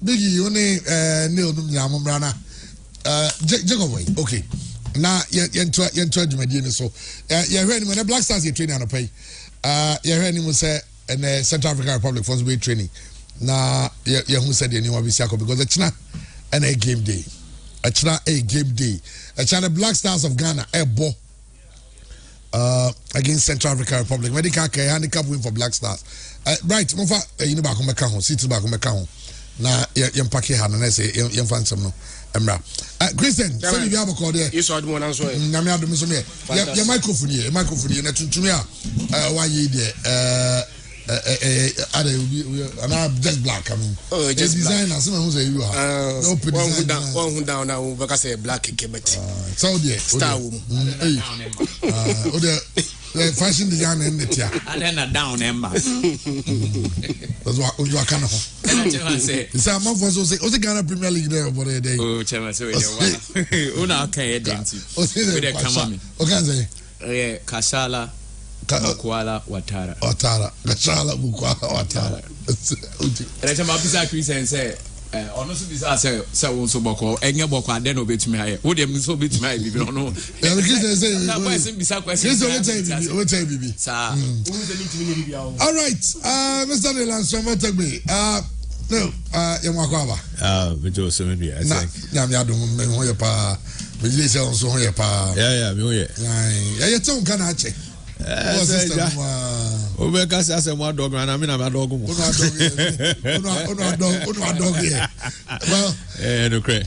Biggie only Neil Yamumbrana Jacobway. Okay. Now you're doing so. You're hearing when the Black Stars are training on a pay. You're hearing him say and Central African Republic for way training. Now you who said you know because it's not a game day. It's not a game day. It's the Black Stars of Ghana a ball against Central African Republic. Medical care handicap win for Black Stars. Right, Mofa, you know back on my car, sit back on my car. Now you pack your hand and I say you find some no. Christian, so you have a call there. You saw one answer. Namia do me your microphone here, na tuntumia why you there and I'm just black. I mean, just designer. Someone who say you are. One who down now because a black kebet. So dear, star woman. The fashion designer in the tia. And then a down ember. That's what you are kind of. It's a month for so say, "Oh, the Ghana Premier League there over there." Oh, Chema, so una okay, denti. Okay, say. Yeah, Kasala. Mukwala Watara. Kasala Mukwala Watara. And I tell my pizza Christian say, honestly, this say so boko. Enya boko and then obey to me. Who them so bit me? We don't know. Yeah, the Christian say. That boy say pizza question. Yes, we tell you, sir. All right, Mr. Nelan, so what take me? No, Yamakwaba. We do so many. I think. Yeah, me hoye pa. Me say so hoye pa. Yeah, me hoye. Yeah, you tell kana che. Because as a dog, and I mean, I'm a dog. Well,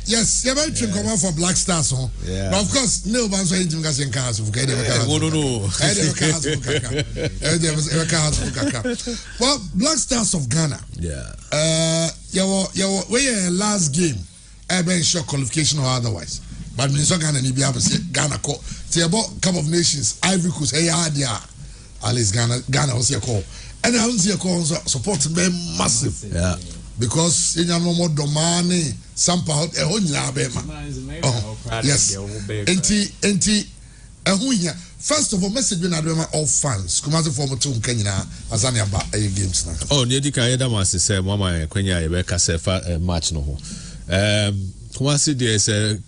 yes, you're very true. Come on for Black Stars, huh? Yeah. But of course, no one's saying to us in cars. Well, Black Stars of Ghana. Yeah. We're last game. I've been short qualification or otherwise. But Minnesota Ghana and Ghana call. See about Cup of Nations, Ivory Coast, at least Ghana was your call. And I don't see a call support them massive. Yeah. Because in your normal domain, somehow a whole yes. First of all, message been all fans. Come as a former team Kenya as any about games now. Oh, near the Kayada Master said, Mama, Kenya, Rebecca, match no. Kumasi there is a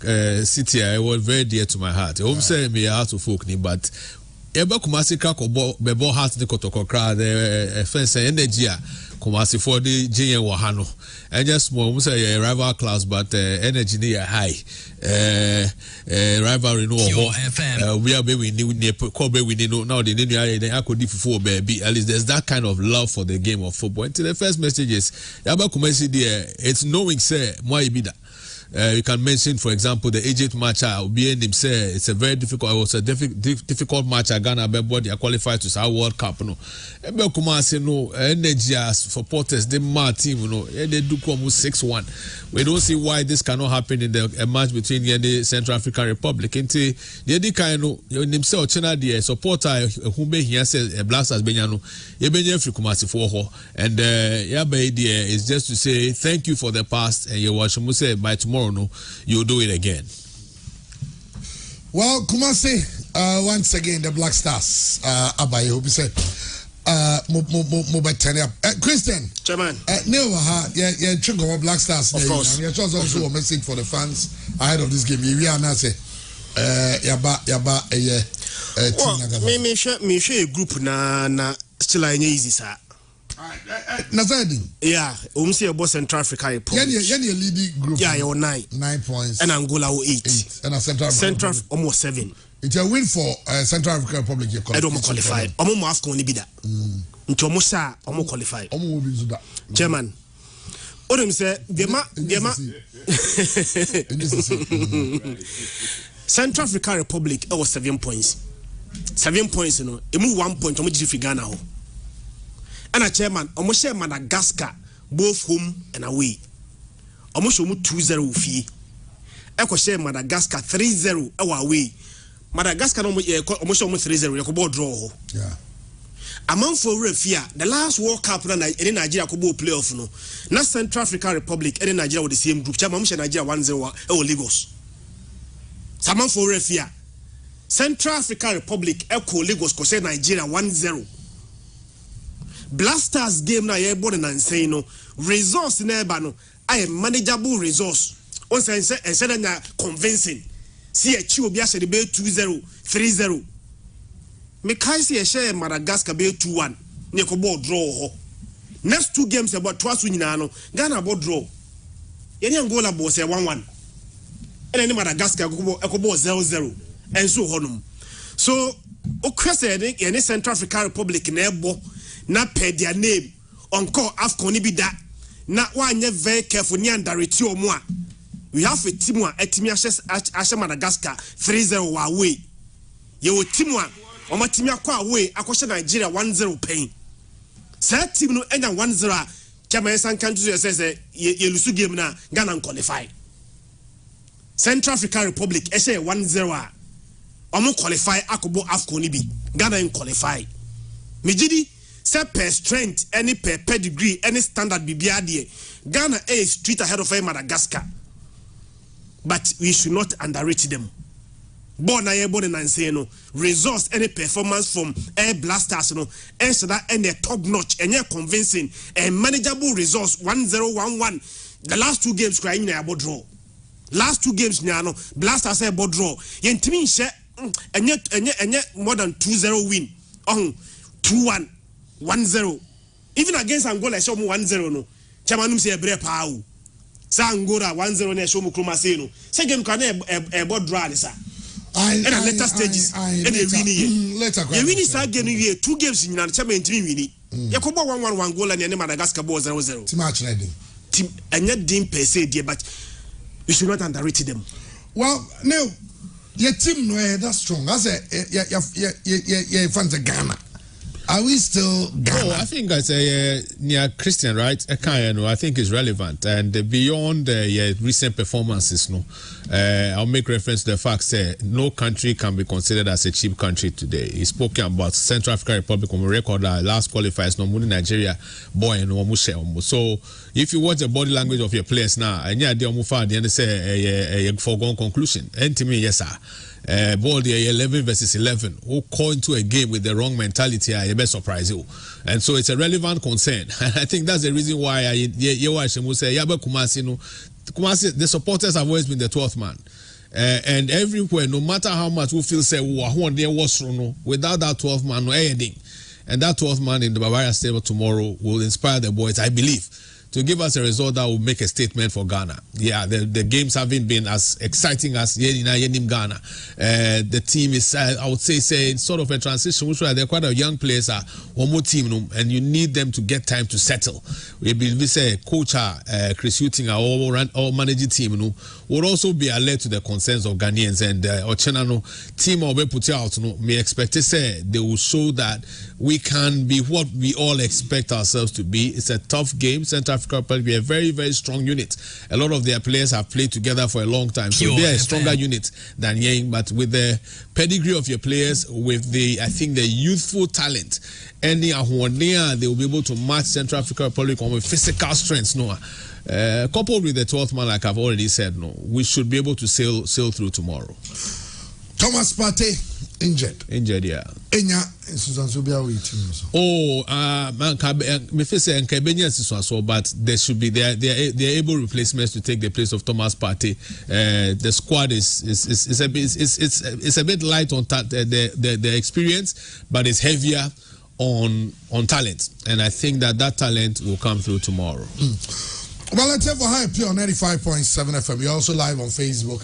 city I was very dear to my heart. I say me out of folk but eba Kumasi kako bebo heart the kotokokra the fence energy Kumasi for the JN Wahano. And just more say a rival class but energy near high. Rivalry no we are baby near Kobe we know now the I could before baby at least there's that kind of love for the game of football. Until the first message is Yaba Kumasi there it's knowing say Mwai Bida. You can mention, for example, the Egypt match. It's a very difficult. It was a difficult match. Ghana, they are qualified to our World Cup. No, energy supporters, the team. They do almost 6-1. We don't see why this cannot happen in the match between the Central African Republic. Into the kind of himself, China, the supporter who may hear say Blasters Benyano, Yebenye Kumasi for her, and is just to say thank you for the past, and you watch say by tomorrow. No, you'll do it again. Well, Kumasi, once again, the Black Stars, Abaye, who said, Christian, Chairman, chunk of Black Stars, of course. You're also a message for the fans ahead of this game. We are now say, me share a group na still easy, sir. Yeah, see about Central Africa. You're leading group. Yeah, you're 9 points. And Angola 8. And Central almost 7. It's a win for Central African Republic. I don't qualify. I'm almost going to be that. Into Musa, I'm qualified. Chairman. Odem say, Central African Republic was 7 points. 7 points, you know. You move 1 point, I'm going Ghana. And a chairman, almost share Madagascar, both home and away. Almost 2-0 fee. Echo share Madagascar 3-0 away. Madagascar almost 3-0. You could draw. Yeah. Among for refia, the last World Cup in Nigeria could playoff no. Not Central African Republic and Nigeria with the same group. Chairman Nigeria 1-0 or Lagos. Among for refia, Central African Republic echo Lagos cause Nigeria 1-0. Blasters game na ye born and say no results in Ebano I am manageable resource. On sense and said convincing. See a chew be 2-0, 3-0. Me kai see a share Madagascar be 2-1. Nekobo draw. Next 2 games about twice winano. Ghana about draw. Yeni Angola bo say 1-1. And then Madagascar ekobo 0-0. And so honum. So okwese any Central African Republic na ebo na pay their name on call AFCON ni bi da na wanye very careful ni andareti omo a we have a team a etimi ashe Madagascar 3-0 wa away ye wo team a omo team akwa away akoshe Nigeria 1-0 pain sa team no enya 1-0 a kama yesan kan to say ye lusu game na Ghana qualify Central African Republic eshe 1-0 a omo qualify akobo AFCON ni bi Ghana in qualify mejidi say per strength any per pedigree any standard bibia de Ghana is street ahead of Madagascar, but we should not underrate them. Born na ye born and say no resource any performance from Air Blasters no and so that any top notch and convincing and manageable resource 1-0 1-1 the last 2 games crying na about draw last 2 games na no Blasters say about draw yentimi nche enye more than 2-0 win on 2-1 1-0 even against Angola show mu 1-0 no chamanum say ebre pa o sa Angola 1-0 na show mu Kumasi no say game kan e board draw sa and later stages and they win later you win is again you 2 games nyina chaman timi win yakobo 1-1 Angola na Madagascar 0-0 team match ready team anya dim per se there but we should not underrate them. Well no your team no that's strong as a fans of Ghana. Are we still Ghana? Oh, I think as a near Christian, right? I think is relevant and beyond recent performances. No, I'll make reference to the fact that no country can be considered as a cheap country today. He's spoken about Central African Republic on record. Last qualifiers, no Nigeria, boy and no. So if you watch the body language of your players now, and yeah, they say a foregone conclusion. And to me, yes, sir. Ball the 11 versus 11 who call into a game with the wrong mentality I may surprise you, and so it's a relevant concern. I think that's the reason why Kumasi the supporters have always been the 12th man, and everywhere no matter how much we feel say without that 12th man no anything, and that 12th man in the Bavaria Stadium tomorrow will inspire the boys, I believe, to give us a result that will make a statement for Ghana. Yeah, the games haven't been as exciting as Yenim Ghana. The team is, I would say sort of a transition, which they're quite a young players, one more team, and you need them to get time to settle. We say coach Chris Huting, our managing team, would also be alert to the concerns of Ghanaians, and Ochenano team will be put out. Me expect to say they will show that we can be what we all expect ourselves to be. It's a tough game. Central Africa will be a very, very strong unit. A lot of their players have played together for a long time, so they're a stronger unit than Yang. But with the pedigree of your players, with the youthful talent, and they will be able to match Central African Republic with physical strengths. Coupled with the 12th man, like I've already said, we should be able to sail through tomorrow. Thomas Partey injured, yeah. Enya Susan Subia team. Me say Nkebenya so, but there should be they're able replacements to take the place of Thomas Partey. The squad is a bit light on the experience, but it's heavier on talent, and I think that talent will come through tomorrow. Well, let's have a high Pure 95.7 FM. You're also live on Facebook,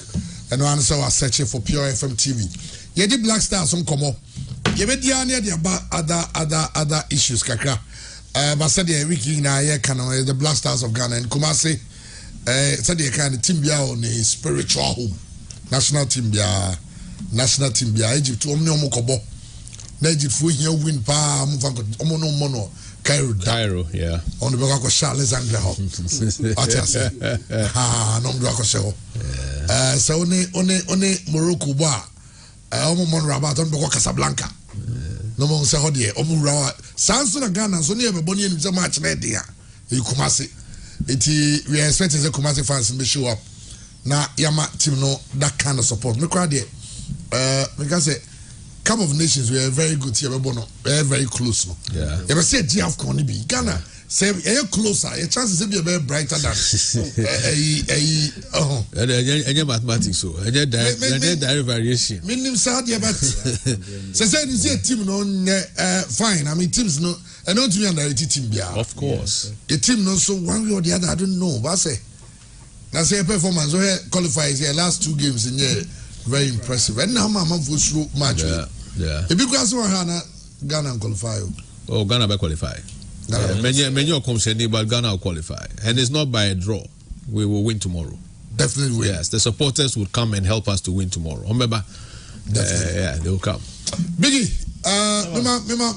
and we also are searching for Pure FM TV. You did Black Stars on Como. You made the other issues, Kakra. But said the wiki na the Black Stars of Ghana and Kumasi. Said the kind of team bia on a spiritual home, national team bia, Egypt. Omni Kobo. Egypt fu here win pa omo no Cairo, yeah. On the back of Charles Angle. No go say. So only Morocco ba. Omo mon rabat on beko Casablanca. No mon say hodie omo rawa. Sanso na Ghana so ne eboni enu say match na dia. E Kumasi. Iti we expect the Kumasi fans to show up. Na Yama team no that kind of support. Me crowd there. Because say Cup of Nations we are very good here, very very close. No? Yeah. You say GF Konibi Ghana say a closer, your chances to be a very brighter than any mathematics. So, any direct variation. Meaning, sad, yeah, but say, you see a team no fine. I mean, teams no, and not to be under a team. Of course, the team no so one way or the other. I don't know. But say, now say a performance. So here qualifies here last 2 games in here very impressive. And now my for through match. Yeah. If you guys want Ghana qualify. Oh, Ghana will qualify. Many are concerned, but Ghana will qualify, and it's not by a draw. We will win tomorrow. Definitely win. Yes, the supporters would come and help us to win tomorrow. Remember, yeah, they will come. Biggie,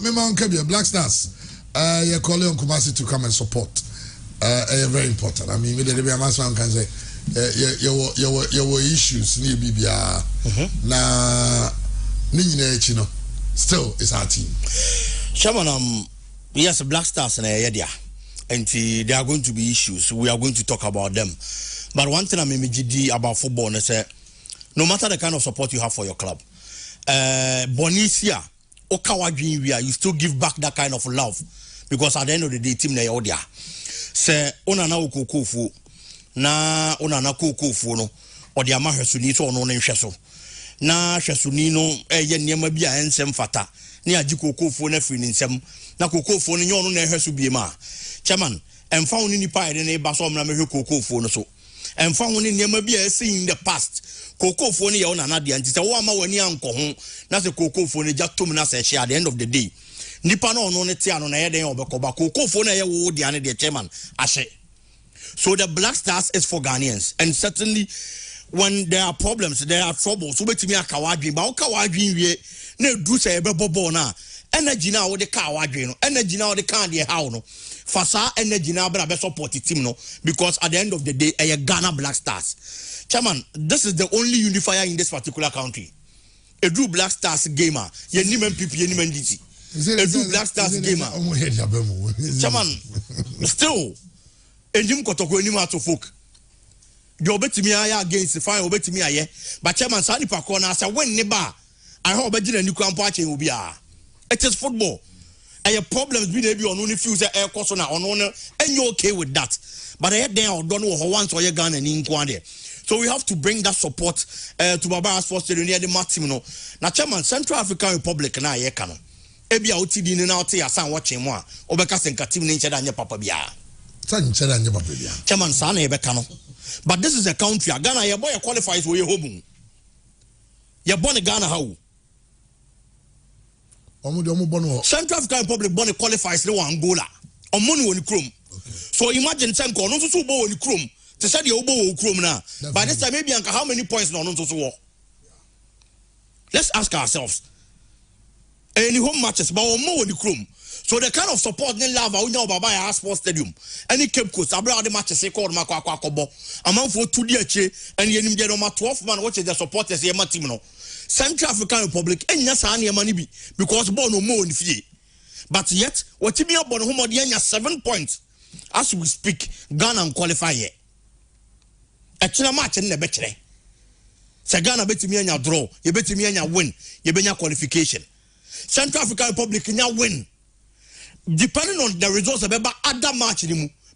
me Black Stars. You're calling on Kumasi to come and support. Very important. I mean, maybe a master can say, your issues near BBR. Na, you still it's our team. Chairman, yes, Black Stars and and there are going to be issues. We are going to talk about them. But one thing I mean about football is no matter the kind of support you have for your club, Bonisia, Okawadjinwia, you still give back that kind of love because at the end of the day, team na odia. Say onana ukukufu na onana kukufu no odia ma hwesuni so ono nhweso. Na hwesuni no eye niam bia ensem fata. Ni agi kokofu na firi nsem na kokofu no nye ono na ehweso bie ma. Chairman, emfa woni nipa ede na ba so omna mehwe kokofu no so. Emfa woni niam bia esi in the past. Kokofu no ye ona na de anti se wo ama wani anko ho na se kokofu no jatom na se hye at the end of the day. Nipa no ono ne te ano na ye den obekoba kokofu no ye wo de ane de chairman ahye. So the Black Stars is for Ghanaians, and certainly when there are problems, there are troubles. So betimi akawadwin ba okawadwin wie na edu se ebe bobo na energy na wo de ka awadwin no energy na wo de ka de how no fasa energy na bra be support the team no because at the end of the day Ghana Black Stars. Chairman, this is the only unifier in this particular country. Edu Black Stars gamer ye ni MPP ye ni NDC. Edu Black Stars gamer. Chairman, still enjim kotoko ni ma to folk. The obetimi aya against the fine obetimi aye but chairman sani pa corner say when ne ba I hope obegina ni kwampo ache obi a. It is football. And problems be dey on only few say air course na ono no enye okay with that. But I then I don't know how once or Ghana ni nkwa there. So we have to bring that support to Baba Sports Stadium near the Martin no. Na chairman Central African Republic na ye ka no. Ebi a otidi ni na ote asan watching mo a obeka senka team ni nche da anye papa bia. Chairman sana ebe ka no. But this is a country. Ghana, your boy qualifies for your home. You're born in Ghana, how? Central African Republic born qualifies no Angola. On money on the chrome. So imagine Sanko, no so bow on the chrome. To say the oboe chrome now. By this time, maybe how many points no so war. Let's ask ourselves. Any home matches, but more on the chrome. So the kind of support they love, we know about our sports stadium. Any Cape Coast, I brought the matches they called Makwakobo. Among for 2 years, and you get on my 12 man, watch the supporters here, Matimo. Central African Republic, and yes, I need money because born no more in fee. But yet, what you mean about home of the 7 points as we speak, Ghana and qualify here. Actually, match in the betray. Say Ghana bet me and draw, you bet me and win, you bet your qualification. Central African Republic can win. Depending on the results of other match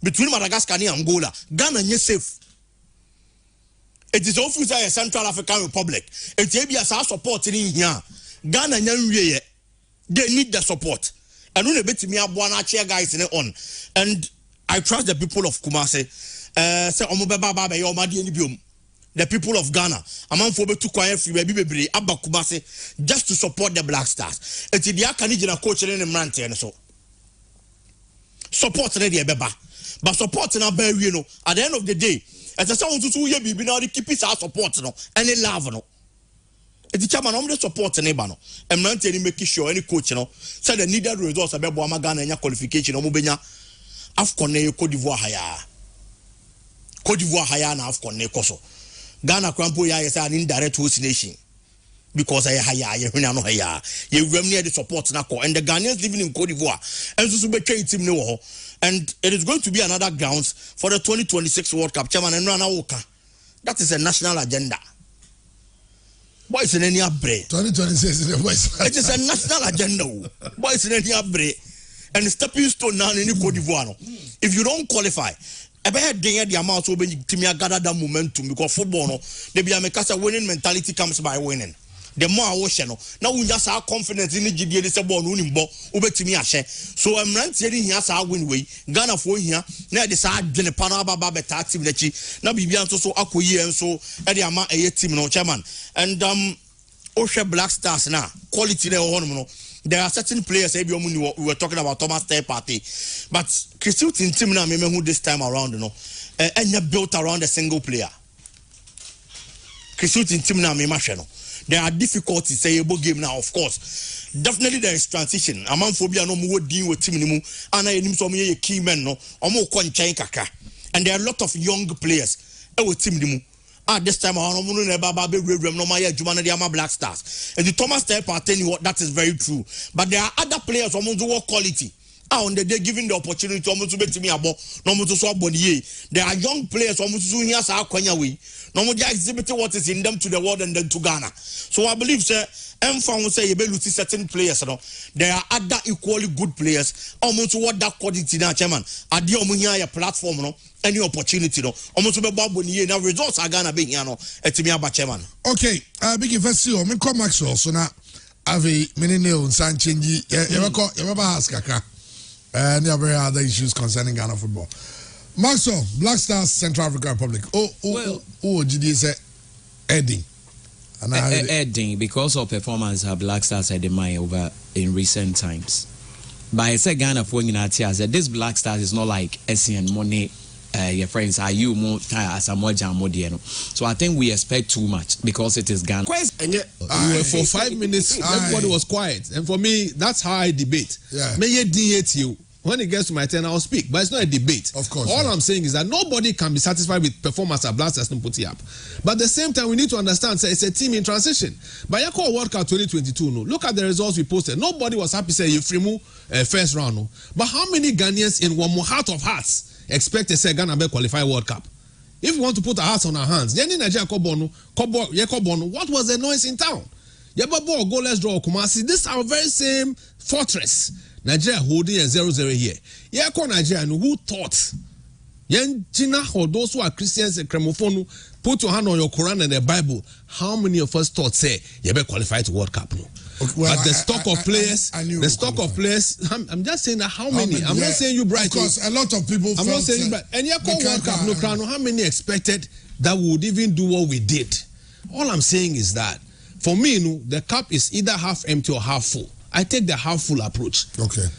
between Madagascar and Angola, Ghana is safe. It is also a Central African Republic. It's a support in here. Ghana they need the support. And when they me up one chair guys in it on. And I trust the people of Kumasi. The people of Ghana, among for to quiet free baby Abba Kumasi, just to support the Black Stars. It's the Akanijina coach in Mrante and so. Support ready beba but support na be you know at the end of the day as I say want to ye bibi na keep it our support no any love no e the chairman the support na ba no emrante ni make sure any coach no say the needed results abebo Ghana nya qualification no mo benya AFCON na Cote d'Ivoire haya na AFCON na koso Ghana krampo ya say an indirect host nation because I hire you no hire you near the support na and the Ghanaians living in Cote d'Ivoire and so be train team no and it is going to be another grounds for the 2026 World Cup chairman and Rana Oka. That is a national agenda. Boys in any abre 2026 it is a national agenda. Boys in any abre and the stepping stone now in Cote d'Ivoire. If you don't qualify, about the amount of to gather that momentum because football, no, they be a winning mentality comes by winning. The more I watch, now we just have confidence in the GDA. This about winning ball over to me. So I'm not saying here, I win way. Ghana for here. Now the side the Panama Baba taxi that now be beyond so acquire and so at the amount a team no chairman and Osha Black Stars now quality there are certain players we were talking about Thomas Tay Party, but Christian team now remember who this time around and you built around a single player. Christian team now remember. There are difficulties, say a game now, of course. Definitely there is transition. Among phobia no more dealing with team anymore. And I need some key men no. And there are a lot of young players. Team at this time around no Black Stars. And the Thomas Tay Partey, that is very true. But there are other players who are quality. On the day given the opportunity to make me about no to so there are young players who here are way. No more exhibiting what is in them to the world and then to Ghana. So I believe sir will say you be losing certain players. No, there are other equally good players. Almost what that quality now, chairman. At the here platform, no, any opportunity, no. Almost be Bob now results are gonna be here, no. Etimia chairman. Okay, big first you me come Maxwell so now have a minute on San Chenji. You ever ask Kaka. And there are very other issues concerning Ghana football. Maxwell, Black Stars, Central African Republic. GD say Edding. Edding, because of performance, Black Stars had the mind over in recent times. But I said Ghana for this Black Stars is not like SCN money. Your friends are you more as a more jam modiano. So I think we expect too much because it is Ghana. And yet, for 5 minutes, everybody was quiet. And for me, that's how I debate. Yeah. May you when it gets to my turn, I'll speak. But it's not a debate. Of course. All I'm saying is that nobody can be satisfied with performance at Black Stars put it up. But at the same time, we need to understand say, it's a team in transition. But you call World Cup 2022, no. Look at the results we posted. Nobody was happy say you free first round. No. But how many Ghanaians in one more heart of hearts expect to say Ghana will qualify World Cup? If we want to put our hearts on our hands, then in Nigeria, what was the noise in town? Yababo, go, let's draw Kumasi. This is our very same fortress. Nigeria holding a 0-0 here. Yako Nigeria, who thought? Yen China or those who are Christians and Cremophone, put your hand on your Quran and the Bible. How many of us thought say you better qualify to World Cup? No. Okay, well, but the stock of players, I'm just saying that how many? I'm not saying you bright. Because a lot of people. I'm not saying but and Yako World Cup no crown. How many expected that we would even do what we did? All I'm saying is that for me, the cup is either half empty or half full. I take the half full approach.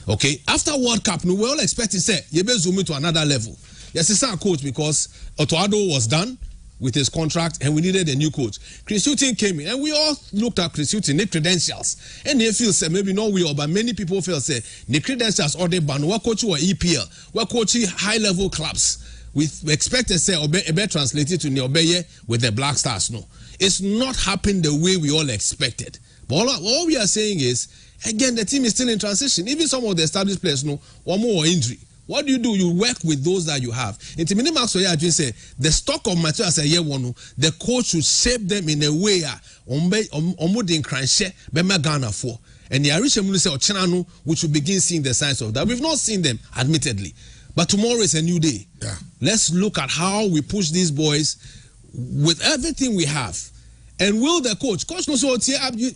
Okay. After World Cup, we all expect to say you better zoom to another level. Yes, it's our coach because Otoado was done with his contract and we needed a new coach. Chris Hughton came in and we all looked at Chris Hughton, the credentials. And they feel say maybe not we all, but many people feel say the credentials or the ban we're coaching or EPL, we're coaching high level clubs. We expect to say Obe translated to Neobeye with the Black Stars. No, it's not happened the way we all expected. But all we are saying is, again, the team is still in transition. Even some of the established players know one more injury. What do? You work with those that you have. In Timini Max Oya say the stock of materials a year one, the coach should shape them in a way omudin cranshe bema Ghana for. And the Arisha Mulu say Ochinanu, we should begin seeing the signs of that. We've not seen them, admittedly. But tomorrow is a new day. Yeah. Let's look at how we push these boys with everything we have. And will the coach knows what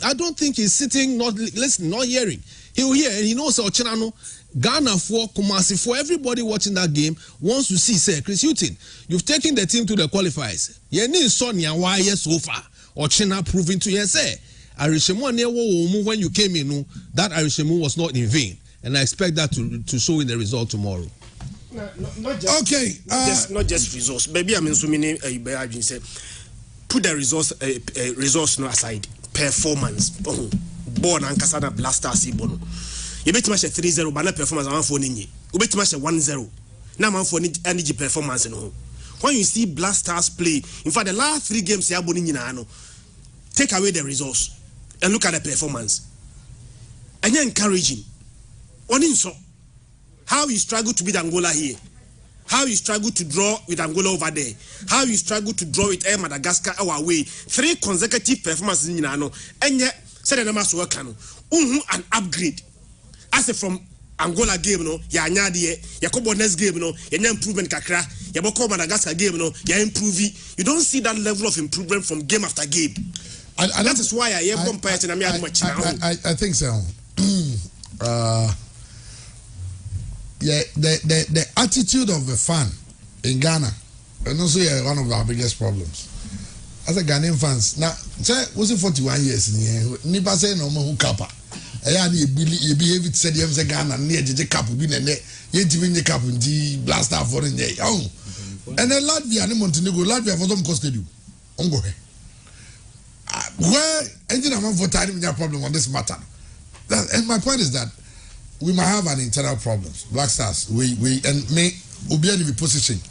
I don't think he's sitting, not listening, not hearing. He'll hear and he knows Ochinano, Ghana for Kumasi for everybody watching that game wants to see, say, Chris Hughton, you've taken the team to the qualifiers. You need Sonia why so far. Ochina proving to you, say, Arishemu when you came in, that Arishemu was not in vain. And I expect that to show in the result tomorrow. Not just, not just results. Maybe I mean so many say put the results no aside. Performance. Born and Kasana Black Stars bono. You bet match 3-0 but not performance am for ninyi. You bet match 1-0. Now man for energy performance no. When you see Black Stars play, in fact the last 3 games they are boni nyina no. Take away the results and look at the performance. And you're encouraging. So how you struggle to beat Angola here, how you struggle to draw with Angola over there, how you struggle to draw with Air Madagascar our way. 3 consecutive performances in Nano, and yet said the numbers work an upgrade. As from Angola game no ya anya de yakobo next game no ya improvement kakra ya boko Madagascar game no ya improve. You don't see that level of improvement from game after game. And that is why I compare to I think so. Yeah, the attitude of the fan in Ghana, and also one of our biggest problems. As a Ghanaian fans, now was it 41 years in here? Nipa say no more kappa. You behave it said you have Ghana near the cap win and yet win the cap in the blast out for in there. Oh, and then Latvia and Montenegro, Latvia for them costed you. Ongo. Where engine amount for time in your problem on this matter. And my point is that we might have an internal problems. Black Stars, we and may be in the position.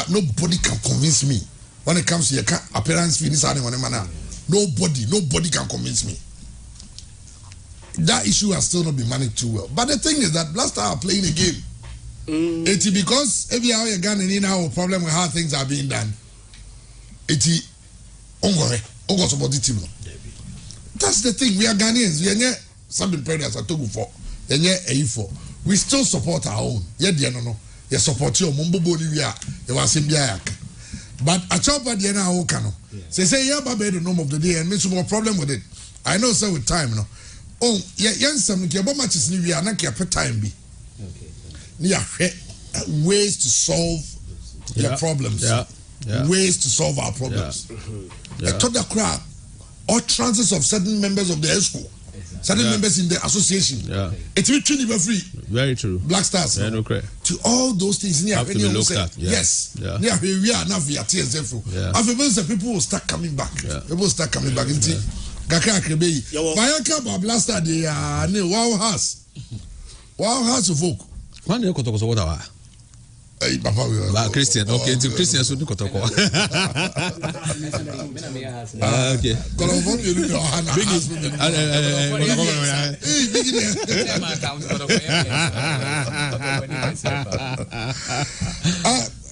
Nobody can convince me when it comes to your appearance finish on a manner. Nobody can convince me. That issue has still not been managed too well. But the thing is that Black Stars are playing a game. It's because if you have a gun and you have a problem with how things are being done. It's that's the thing. We are Ghanaians. We are something predators are talking for. We still support our own. You support your mumbo bolivia. You are Simbiac. But a chopper Diana Okano. Say, yeah, Babe, the name of the day, and make more problem with it. I know, sir, with time, no. Oh, yeah, some much is new, not your time be. Yeah, ways to solve your problems. Ways to solve our problems. I told the crowd, all transfers of certain members of the ESCO, certain members in the association. It's really free. Very true. Black Stars. Yeah, no credit. To all those things, have to be looked at. Yes. We are now via TSF. After people will start coming back. People will start coming back. Gaka Krebe. Bayaka Black Star, they are wow house. Wow house of folk. One day, Kotoko. Christian, okay, to Christian, so do Kotoko. Okay.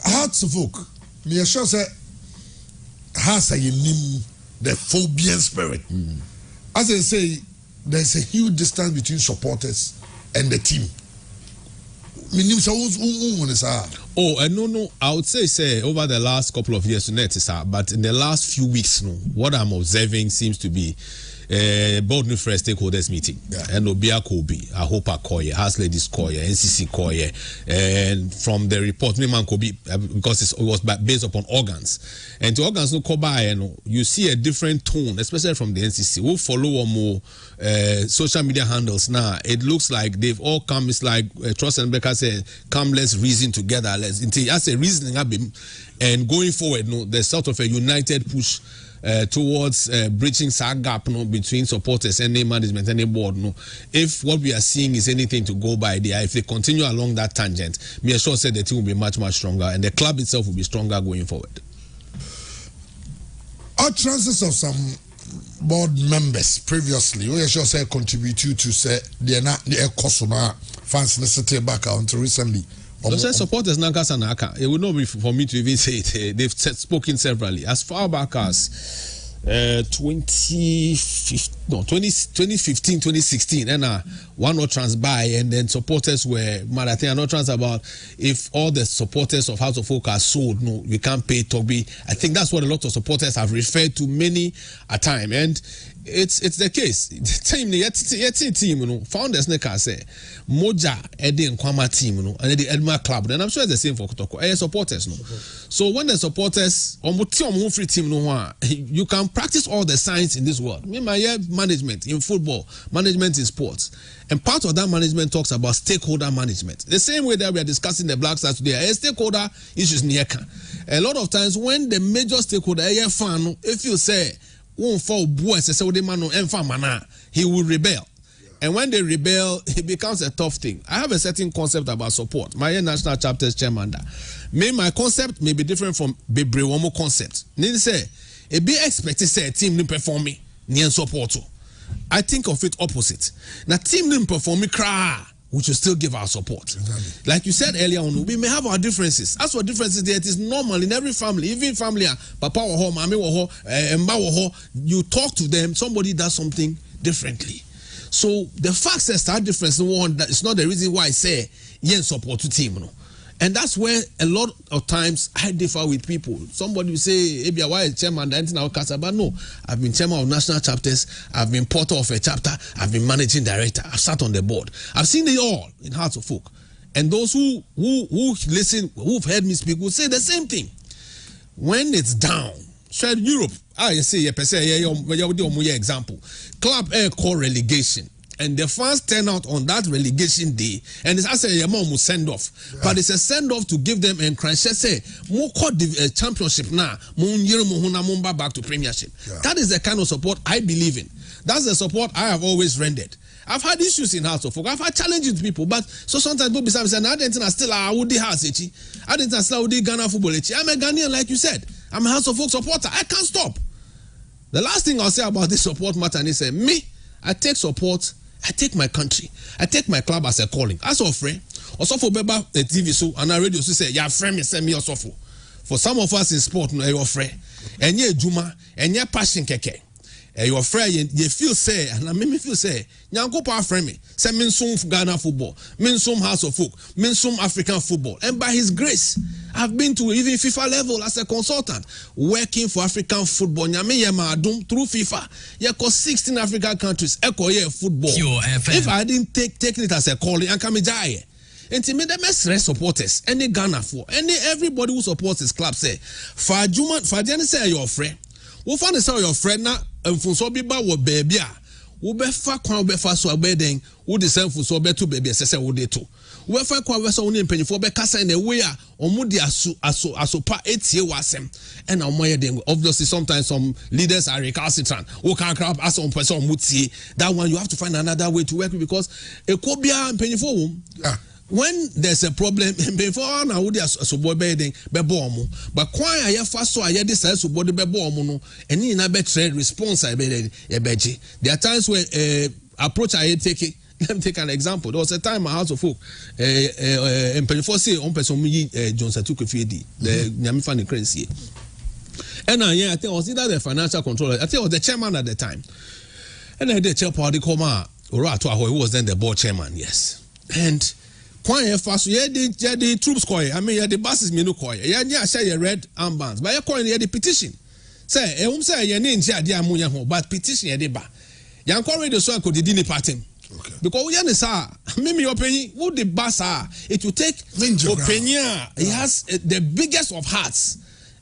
Hearts of folk. Me sure say has a nim the phobian spirit. As I say, there's a huge distance between supporters and the team. Oh, no, I would say over the last couple of years, but in the last few weeks, what I'm observing seems to be board new fresh stakeholders meeting. And Obia Kobe, Ahopa Koye, House Ladies Koye, NCC Koye, and from the report, Miman Kobe, because it was based upon organs. And to organs no Koba, you see a different tone, especially from the NCC. We'll follow more social media handles now. It looks like they've all come. It's like Trust and Becca said, come, let's reason together. Let's as a reasoning and going forward, there's sort of a united push towards bridging that gap between supporters and the management and the board. If what we are seeing is anything to go by, if they continue along that tangent, me sure said the team will be much stronger and the club itself will be stronger going forward. Utterances of some board members previously, we sure say contribute to say they're not the customer fans necessarily back out recently. Those supporters Naka. It would not be for me to even say it. They've spoken severally. As far back as 2015, 2016, and one no trans by, and then supporters were mad. I think I'm not trans about if all the supporters of House of Folk are sold. No, we can't pay Toby. I think that's what a lot of supporters have referred to many a time, and it's the case. Team, founders say Moja Eddie Nkwama team, and the Edma club, and I'm sure it's the same for Kotoko. Supporters, So when the supporters free team, you can practice all the science in this world. Management in football, management in sports, and part of that management talks about stakeholder management. The same way that we are discussing the Black Stars today, stakeholder issues near. A lot of times when the major stakeholder, fan, if you say won't fall boys, he will rebel. And when they rebel, it becomes a tough thing. I have a certain concept about support. My national chapter's chairman. My concept may be different from Bebrewomo concept. Need say, it be expected say a team didn't perform me, near support. I think of it opposite. Now team didn't perform me, we should still give our support. Exactly. Like you said earlier on, we may have our differences. As for differences, there it is normal in every family, even family, papa or mami or emba or you talk to them, somebody does something differently. So the fact says that difference is not the reason why I say yen support to team. No? And that's where a lot of times I differ with people. Somebody will say, Ebia, why is chairman? But no, I've been chairman of national chapters. I've been porter of a chapter. I've been managing director. I've sat on the board. I've seen it all in Hearts of Folk. And those who listen, who've heard me speak, will say the same thing. When it's down, Europe, you say, example, Club Air Core relegation. And the fans turn out on that relegation day, and it's actually a mom will send off. Yeah. But it's a send off to give them encouragement. Say, more championship now, back to premiership. Yeah. That is the kind of support I believe in. That's the support I have always rendered. I've had issues in House of Folk. I've had challenges with people, but so sometimes people be saying, I didn't still I would house I didn't still would Ghana football. I'm a Ghanaian, like you said. I'm a House of Folk supporter. I can't stop. The last thing I'll say about this support matter is me, I take support. I take my country. I take my club as a calling. As of friend, also for Beba TV so and radio so say, "Ya friend me send me also for." For some of us in sport, no your friend. And ye Juma, and ye passion keke. Your friend, you feel say, and I make me feel say, Nyanko pa friend me. Say min sum Ghana football, min sum House of Folk, min sum African football. And by His grace, I've been to even FIFA level as a consultant, working for African football. Nyame yema adum through FIFA. Yeko 16 African countries. Eko ye football. If I didn't take it as a calling, I can be die. And to me, the best supporters, any Ghana for, everybody who supports his club say, Fadiani say your friend. Wo fa ne say your friend na mfunso bi ba wo baby a wo be fa kwan wo be fa so agbeden wo de san mfunso be to baby sese wo de to wo be fa kwan we so wo ne mpanyifo be kasa na way a omo de asopa etie wasem and omo ye dem. Obviously sometimes some leaders are recalcitrant wo can crap as on person omo tie. That one you have to find another way to work with, because ekobia mpanyifo wo when there's a problem before now would so boy bedding be bomb but kwai aye fa so aye de say so body be bomb no eni na be trade response I be beji. There are times where approach I take. Let me take an example. There was a time my House of Folk in say on person John Satuku Fiedi the Nyame fan currency. And I think it was either the financial controller, I think it was the chairman at the time. And I did chair party Koma Orato, who was then the board chairman, yes. And Kwan fast the troops coy. I mean the buses me no coy. Yeah, share your red armbands. But you coin the petition. Say, say your name but petition ye ba. Yan call radio so could the party. Okay. Because we understand, maybe your opinion, what the bus are, it will take opinion. He has the biggest of hearts,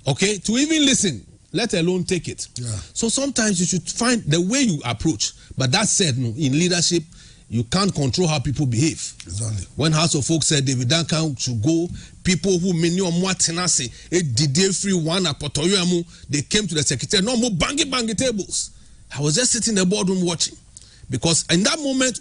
okay, to even listen, let alone take it. Yeah. So sometimes you should find the way you approach. But that said, no, in leadership, you can't control how people behave. Exactly. When House of Folk said David Duncan should go, people who many or more tenacity, did they free one at Potoyamu, they came to the secretary, no more bangy tables. I was just sitting in the boardroom watching. Because in that moment,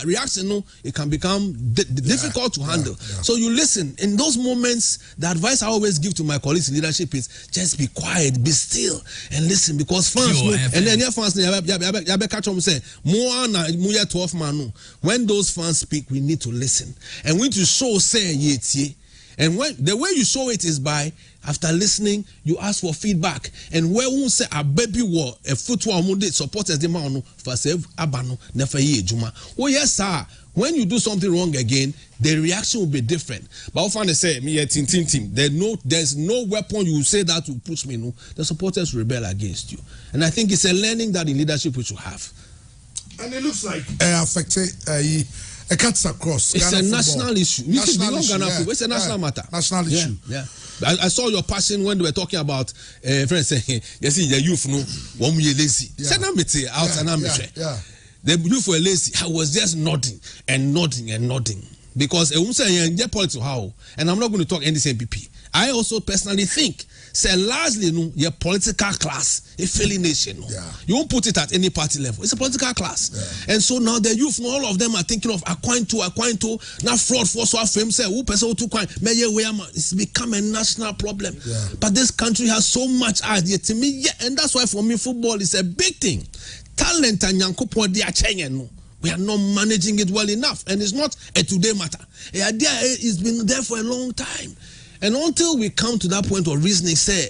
reaction, no, it can become difficult to handle. Yeah. So you listen. In those moments, the advice I always give to my colleagues in leadership is just be quiet, be still, and listen. Because fans, and then your fans, catch on say, more 12 man. When those fans speak, we need to listen, and we need to show say yeti. And when the way you show it is by after listening, you ask for feedback. And where we say a baby war a football mundi supporters the man for save abano never ye juma. Oh yes, sir. When you do something wrong again, the reaction will be different. But often they say me team. There's no weapon you say that will push me. No, the supporters rebel against you. And I think it's a learning that in leadership we should have. And it looks like affected a cuts across. It's Ghana a national issue. It's a national matter. National issue. Yeah. I saw your passion when they were talking about friends saying, you see, the youth no one we lazy. The youth were lazy. I was just nodding. Because politics how, and I'm not going to talk any MPP. I also personally think say largely no your political class a failing nation. No. Yeah. You won't put it at any party level. It's a political class. Yeah. And so now the youth, all of them are thinking of acquiring to now fraud for so fame say who person to coin it's become a national problem. Yeah. But this country has so much idea to me, and that's why for me football is a big thing. Talent and yankopo they are changing. No. We are not managing it well enough, and it's not a today matter. The idea has been there for a long time. And until we come to that point of reasoning, say,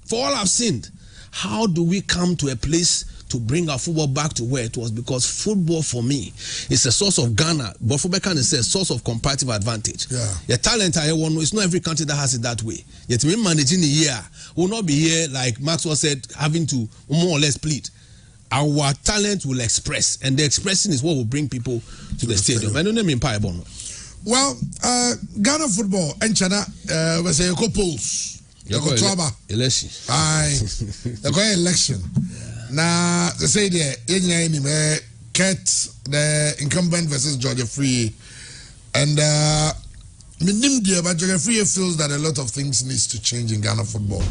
for all I've sinned, how do we come to a place to bring our football back to where it was, because football for me is a source of Ghana, but for Bekan is a source of comparative advantage. Yeah. Your talent, it's not every country that has it that way. Yet we managing the year will not be here, like Maxwell said, having to more or less plead. Our talent will express, and the expression is what will bring people to the stadium. I don't know Empire Bono. Well, Ghana football and China we say polls. Election. Aye. The election. Now they say the Kurt, the incumbent versus Georgia Free, and but Georgia Free feels that a lot of things needs to change in Ghana football,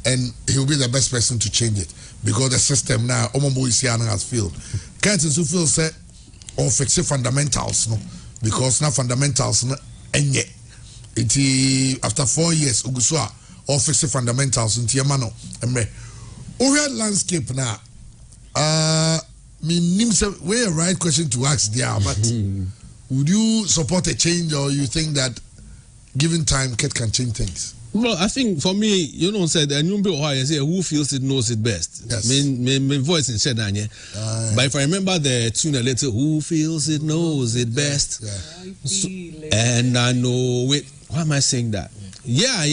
and he will be the best person to change it because the system now Omombo Isiano has failed. Kurt is who feels that or fix fundamentals, no, because now fundamentals no enye. It after 4 years Ugusua or fix fundamentals in Tiamano. Over landscape now. We're a right question to ask there, but would you support a change, or you think that given time Kurt can change things? Well, I think for me, said who feels it knows it best. Yes. My voice in Shedanye. But if I remember the tune a little, who feels it knows it best. Yeah. So, and I know why am I saying that? Yeah,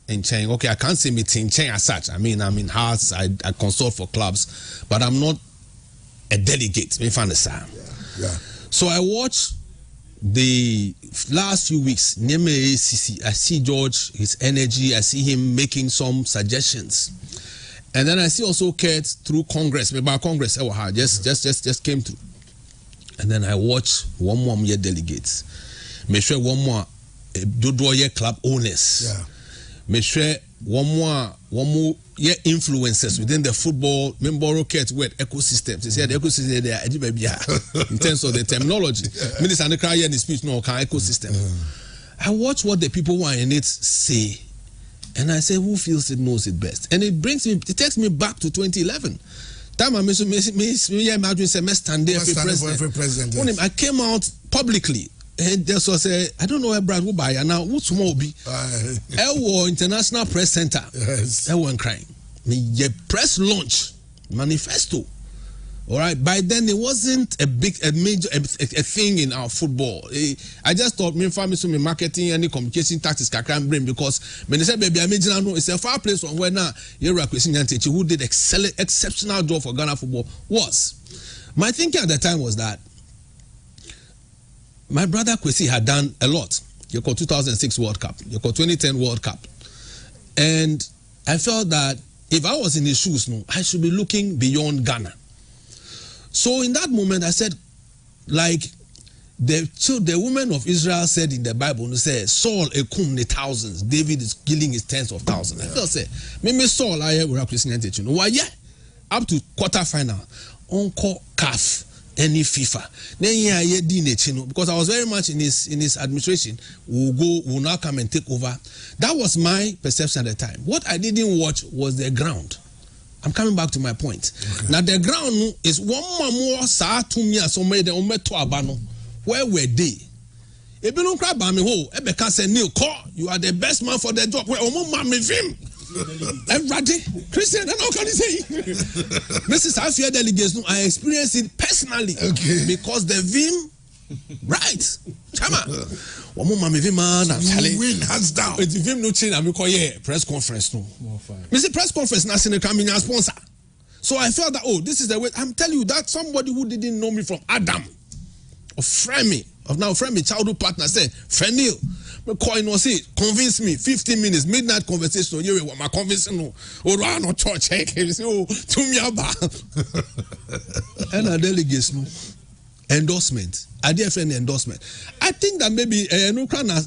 in Chang. Okay, I can't say me in Chang as such. I mean, I'm in house, I consult for clubs, but I'm not a delegate. Yeah. So I watched the last few weeks. I see George, his energy. I see him making some suggestions, and then I see also Kurt through Congress. Maybe our Congress, just came through, and then I watch one more year delegates. Make sure one more year club owners. Yeah. Make sure one more year influencers within the football member Kurt word ecosystem. They say the ecosystem there in terms of the terminology. Minister and the cry in the speech no kind ecosystem. I watch what the people who are in it say, and I say, who feels it knows it best? And it takes me back to 2011. Time I imagine semester and for every president. I came out publicly. And there was I don't know where Brad will buy now. What's more be? International Press Center. Yes. Everyone crying. The press launch manifesto. All right. By then, it wasn't a major thing in our football. I just thought me marketing and communication tactics can bring, because when they said baby I it's a far place from where now who did exceptional job for Ghana football was. My thinking at the time was that my brother Kwesi had done a lot. You called 2006 World Cup. You called 2010 World Cup. And I felt that if I was in his shoes, I should be looking beyond Ghana. So in that moment, I said, like the women of Israel said in the Bible, they say, Saul ekum the thousands, David is killing his tens of thousands. I felt say, maybe Saul I will represent it. Why up to quarterfinal, Uncle CAF. Any FIFA. Then because I was very much in his administration, will now come and take over. That was my perception at the time. What I didn't watch was the ground. I'm coming back to my point. Okay. Now the ground is one more sa to me as somewhere the to abano. Where were they? If you don't cry by me, Ebeka said, Neil, you are the best man for the job. Where him? Everybody, Christian, and how can you say? Mrs. Afia delegates, I experienced it personally. Okay. Because the Vim, right? Chama. One more Vim man, win hands down. It's Vim no change. I'm calling press conference. No, Mr. Press conference, national coming as sponsor. So I felt that this is the way. I'm telling you that somebody who didn't know me from Adam, or Fremi, of now Fremi childhood partner said, Fenil. Coin was it, convince me, 15 minutes, midnight conversation. You were my convincing or no church, to me about. And a delegation endorsement. I did friend endorsement. I think that maybe no can a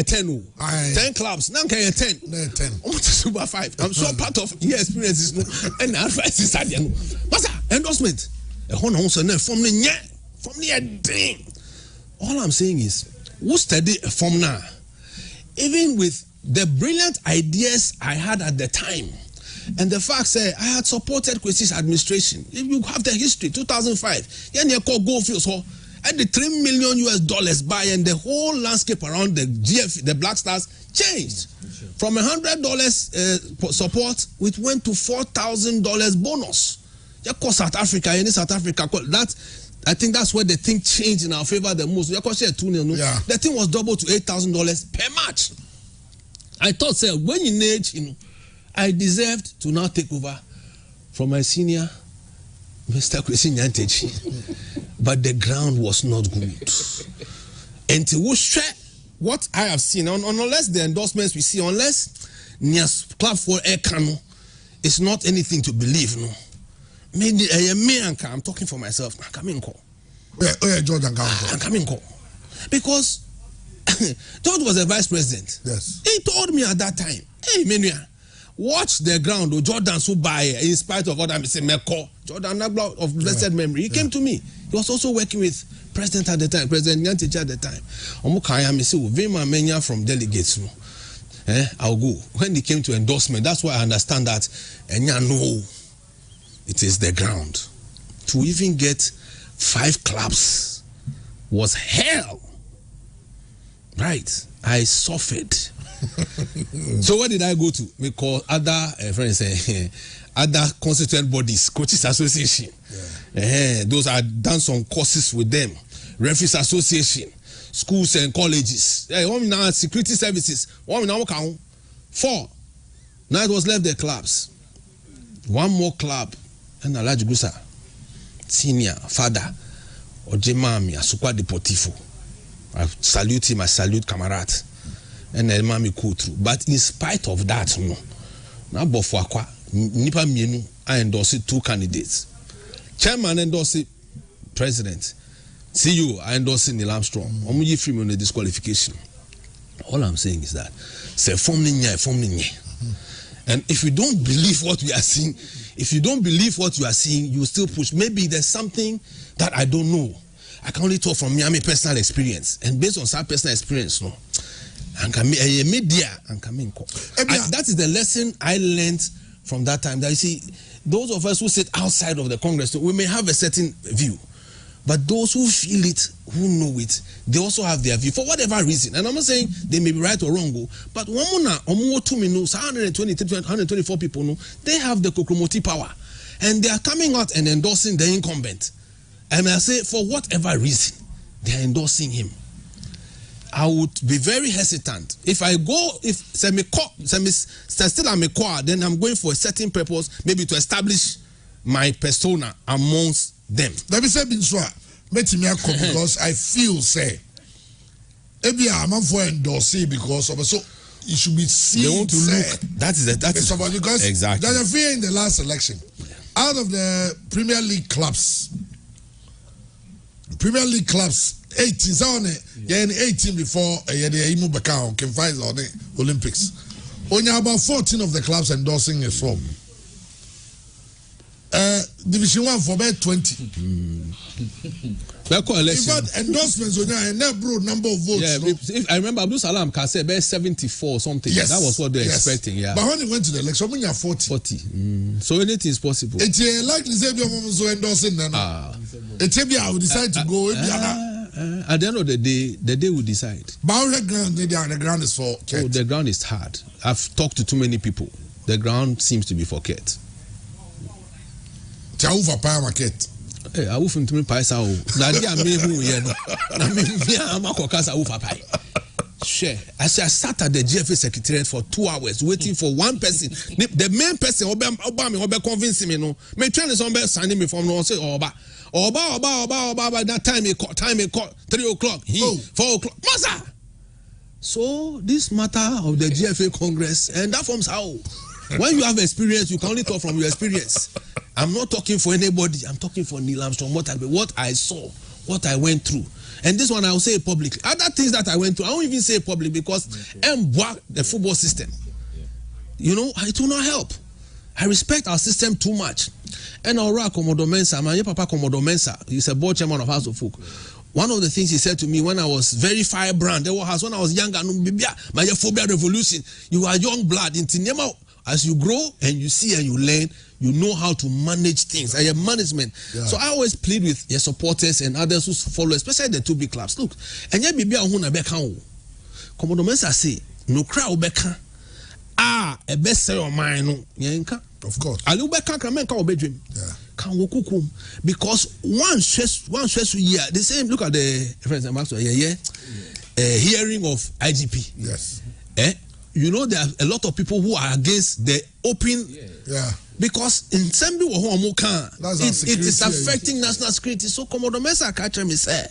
10 clubs, now can 10. Super 5. I'm so part of your experiences and advice is endorsement. From the thing. All I'm saying is, who study a form now? Even with the brilliant ideas I had at the time, and the fact that I had supported Kwesi's administration. If you have the history, 2005, you call Goldfields at the $3 million US buy, and the whole landscape around the GF, the Black Stars changed. From $100 support, it went to $4,000 bonus. You call South Africa, any South Africa, I think that's where the thing changed in our favor the most. The thing was doubled to $8,000 per match. I thought, sir, when in age, I deserved to now take over from my senior, Mr. Kwesi Nyantechi. But the ground was not good. And to what I have seen, unless the endorsements we see, unless Nias Club for Air Cano, it's not anything to believe, no. Maybe I'm talking for myself. I'm coming call. Jordan, I'm coming call. Because George was a vice president. Yes. He told me at that time, hey, Menia, watch the ground. Jordan so by in spite of what I'm saying, Jordan Nagla of blessed memory. He came to me. He was also working with President at the time, President Nyantechi at the time. Omukaya me say Vima Menya from delegates. I'll go. When he came to endorsement, that's why I understand that Enya no, it is the ground. To even get 5 clubs was hell. Right. I suffered. So where did I go to? We call other friends, other constituent bodies, coaches association. Those I done some courses with them. Referees association, schools and colleges. One now security services. One now count 4. Now it was left the clubs. One more club, and a large gusa, senior father, Ojemami Asukwa Deportivo. I salute him. I salute Kamarat. And the mami go through. But in spite of that, no. Now Bofwakwa, Nipa Mienu, I endorsed 2 candidates. Chairman endorsed president. CEO, I endorsed Neil Armstrong. Omuji free on the disqualification. All I'm saying is that say form ninja. And if you don't believe what we are seeing, you still push. Maybe there's something that I don't know. I can only talk from Miami personal experience. And based on some personal experience, no. That is the lesson I learned from that time. That you see, those of us who sit outside of the Congress, we may have a certain view. But those who feel it, who know it, they also have their view for whatever reason. And I'm not saying they may be right or wrong, but 124 people, they have the Kokromoti power. And they are coming out and endorsing the incumbent. And I say, for whatever reason, they are endorsing him. I would be very hesitant. If I go, still I'm a core, then I'm going for a certain purpose, maybe to establish my persona amongst them. Let me say, because I feel, say, maybe I'm for endorsing because of so you should be seen. They want to look. That is because exactly. There's a fear in the last election. Out of the Premier League clubs, 18 before Imu Bakao can find on the Olympics. Only about 14 of the clubs endorsing a form. Division 1 for about 20. In fact, endorsements on a number of votes. Yeah, if I remember Abdul Salam can say about 74 or something. Yes. That was what they're expecting. Yeah. But when they went to the election, we are 40. So anything is possible. It's likely to be endorsing. It's I will decide to go. At the end of the day will decide. But the ground is for Ket. Oh, the ground is hard. I've talked to too many people. The ground seems to be for Ket. Chaufa Paya Market. Hey, I will to me Paisa. Nadia Mehu Yen. Namakokasa Ufa Pai. Share. I sat at the GFA secretariat for 2 hours waiting for one person. The main person, Obama, convincing me. No, my train is on bed signing me from no say Oba. That time he called 3 o'clock. 4 o'clock. Masa. So this matter of the GFA Congress, and that forms how. When you have experience, you can only talk from your experience. I'm not talking for anybody. I'm talking for Neil Armstrong. What I saw, what I went through. And this one I will say publicly. Other things that I went through, I won't even say public because the football system. You know, it will not help. I respect our system too much. And Aura Komodo Mensa, my papa Komodo Mensa, he's a board chairman of House of Folk. One of the things he said to me when I was very firebrand, when I was younger, my phobia revolution, you are young blood. As you grow and you see and you learn, you know how to manage things. I have management. Yeah. So I always plead with your supporters and others who follow, especially the 2 big clubs. Look, and yet maybe I want to be Komodo Mensa say, no crowd beka a best say your mind no yenka of course ali beka kan menka obedwem kan wokukum because one stress year the same look at the friends ambassador hearing of IGP yes you know there are a lot of people who are against the open because in some people who can it is affecting national security so Commodore Mensah catch me say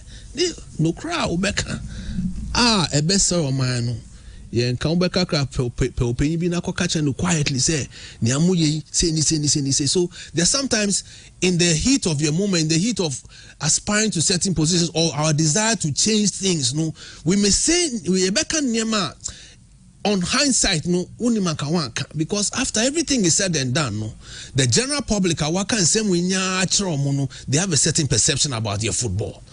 no crowd beka a best say your mind no yen kan be kakra pe bi na ko catch no quietly say ni amuye say so there's sometimes in the heat of your moment in the heat of aspiring to certain positions or our desire to change things no we may say we be kan niema on hindsight no unimaka wanka because after everything is said and done no the general public awaka nsem winya achiro mo no they have a certain perception about your football.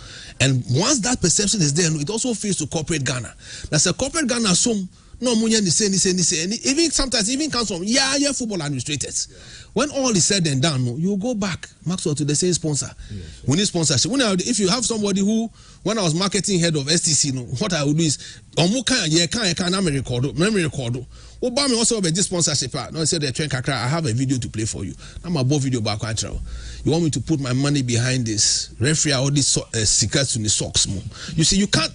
And once that perception is there, it also feeds to corporate Ghana. That's a corporate Ghana some no money ni say even sometimes even comes from football administrators. When all is said and done, you go back Maxwell to the same sponsor. We need sponsorship. If you have somebody who, when I was marketing head of STC, what I would do is memory record. Obama also have this sponsorship. No, I said I have a video to play for you. I'm above video back. You want me to put my money behind this? Referee all these secrets in the socks. You see, you can't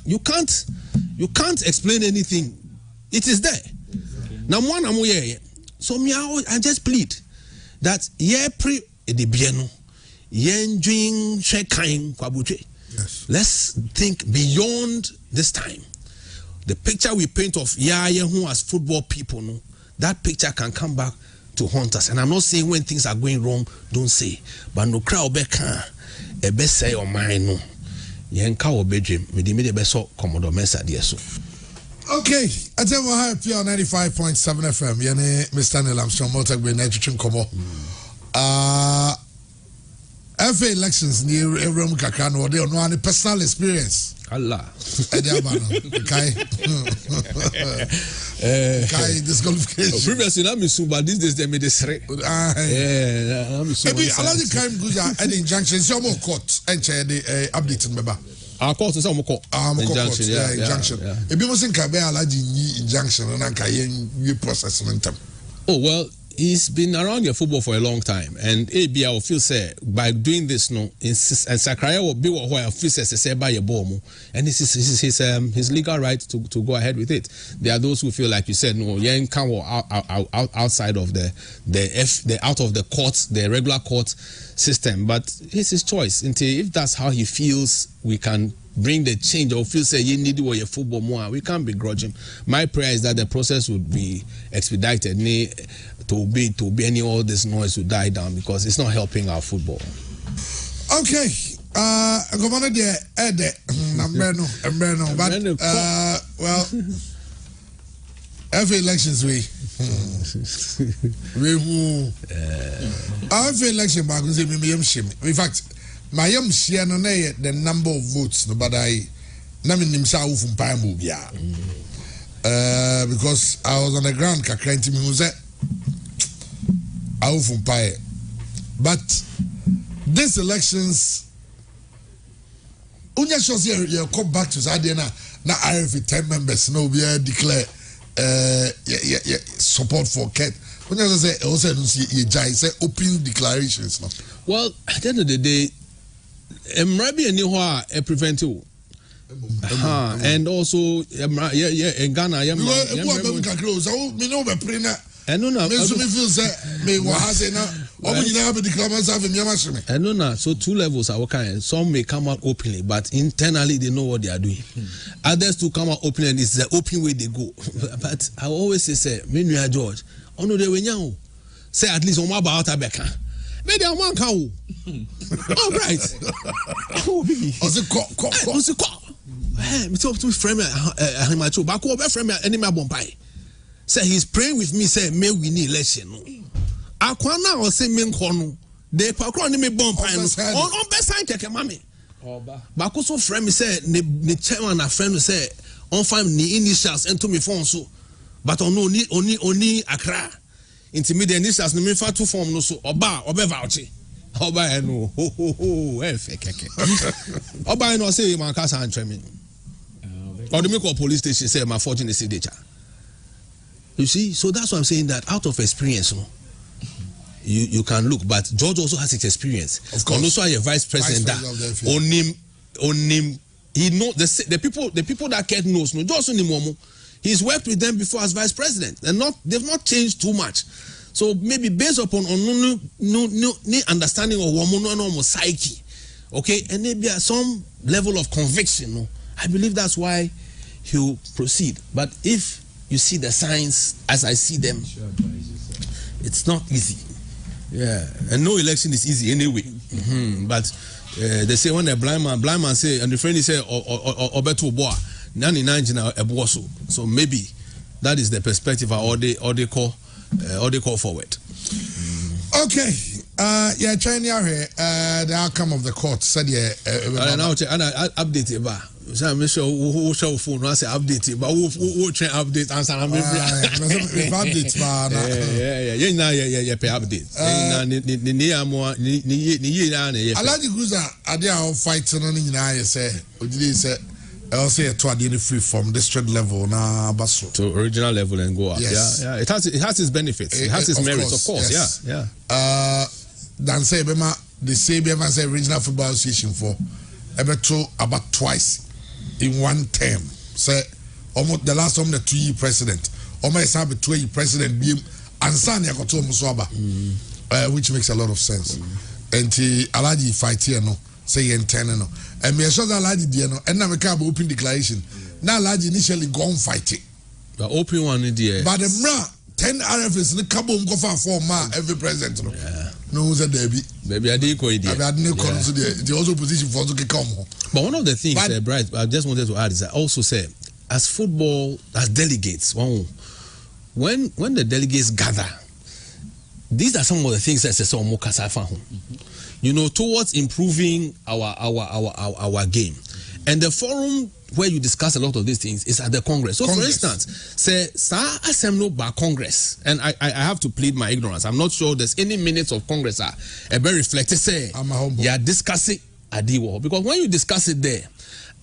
explain anything. It is there. Now one so me I just plead that pre the bieno doing let's think beyond this time. The picture we paint of who as football people, no, that picture can come back to haunt us. And I'm not saying when things are going wrong, don't say. But no crowd a best say your mind no. Yenka or bedroom, with the best Commodore Mensah dear so. Okay, I tell you how on 95.7 FM. Yene Mr. Neil Armstrong Motorway Nitrogen Komo. FA elections near Rom Kakano, they don't know any personal experience. Allah. Kai disqualification. Previously, I'm but these days they made this. Maybe a lot of time good at injunction. Some more court and the updating member. Our court is some court. Injunction. If you mustn't come back, I'll injunction and I'm process. Oh well. He's been around your football for a long time, and AB I will feel say by doing this, no, and Sakraya will be what I feel say by your ball, and this is his legal right to go ahead with it. There are those who feel like you said, no, you can't outside of the out of the courts, the regular court system, but it's his choice. Until if that's how he feels, we can bring the change or feel say you need to your football more. We can't begrudge him. My prayer is that the process would be expedited. To be any all this noise will die down because it's not helping our football. Okay. Governor there but well every elections we every election back say me in fact my share no the number of votes no but I na me nim sa ufum pan mo bia because I was on the ground kakra nti me say but these elections unya shows here you come back to Zadena na RF 10 members no be declare support for Ket unya say also say open declarations no. Well, at the end of the day Mrabi and Niwa prevent you. And also in Ghana so two levels are working. Some may come out openly, but internally they know what they are doing. Others to come out openly and it's the open way they go. But I always say, Menuya George, ono de wenyawo. Say at least on my about Abeka. Maybe I want cow. All right. Oh, baby. Me talk to friend Ahimatu back over friend enemy bompai. Say he's praying with me say may we need election. Akwana or say men kono. De pakro ni me bompai no. On best sign keke mami. Oba. Back so friend me say ne chairman a friend say on find ni initials into me phone so. But on oni Accra. Intimidate initials no me fa two form no so oba vouch. Oba no ho keke. Oba no say man kasa antwe me. Or the make police station say my fortune is signature. You see, so that's why I'm saying that out of experience, you can look, but George also has his experience. Of course. And also a vice president on him. He know the people that Kurt knows. No, George Onimomo. He's worked with them before as vice president, and they've not changed too much. So maybe based upon no understanding of woman psyche, okay, and maybe some level of conviction. I believe that's why he'll proceed. But if you see the signs as I see them, it's not easy. Yeah, and no election is easy anyway. But they say when a blind man say, and the friend say, "Obeto boa, nani nanjina eboso." So maybe that is the perspective or they call forward. Okay, yeah, China here. The outcome of the court said now update it back. So I'm sure who show phone. I say update it, but who train update answer. I'm updates, man. Yeah. Pay update. Alaji Guza, Adia fighting on in I say. Ojidi say. I say to adini free from district level na baso to original level and go up. Yes. Yeah. It has its benefits. It has its merits, of course. Yes. Yeah. Dan say bema the say bema say regional football association for to about twice in one term. Say almost the last time the 2-year president. Almost have a 2-year president be ansan yakoto muswaba. Which makes a lot of sense. And Alaji fight here no. Say no, and me sure that Alaji no, and now we can't open declaration. Now Alaji initially gone fighting. The open one in the but the 10 RFs in the cabo go for every president. No, who's a Debbie. Maybe I did go idea. I didn't call the also position for to come. But one of the things, Bright, I just wanted to add is I also say, as football, as delegates, when the delegates gather, these are some of the things that say so towards improving our game. And the forum where you discuss a lot of these things is at the Congress. So for instance, say Assembly by Congress, and I have to plead my ignorance. I'm not sure there's any minutes of Congress are very reflected. Say you are discussing Adiwo. Because when you discuss it there,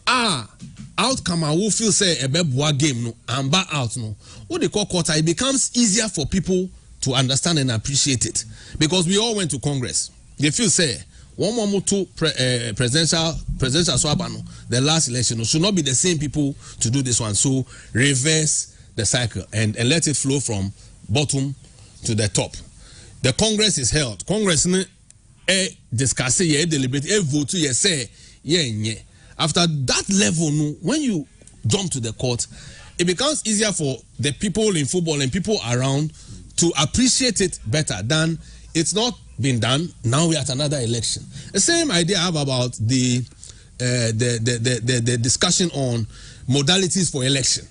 outcome I will feel say a beboa game no and back out no. What they call quarter, it becomes easier for people to understand and appreciate it. Because we all went to Congress. They feel say one more two presidential swabano, the last election should not be the same people to do this one. So reverse the cycle and let it flow from bottom to the top. The Congress is held. Congress discuss it, deliberate, vote to say after that level, when you jump to the court, it becomes easier for the people in football and people around to appreciate it better than it's not been done. Now we're at another election. The same idea I have about the discussion on modalities for election.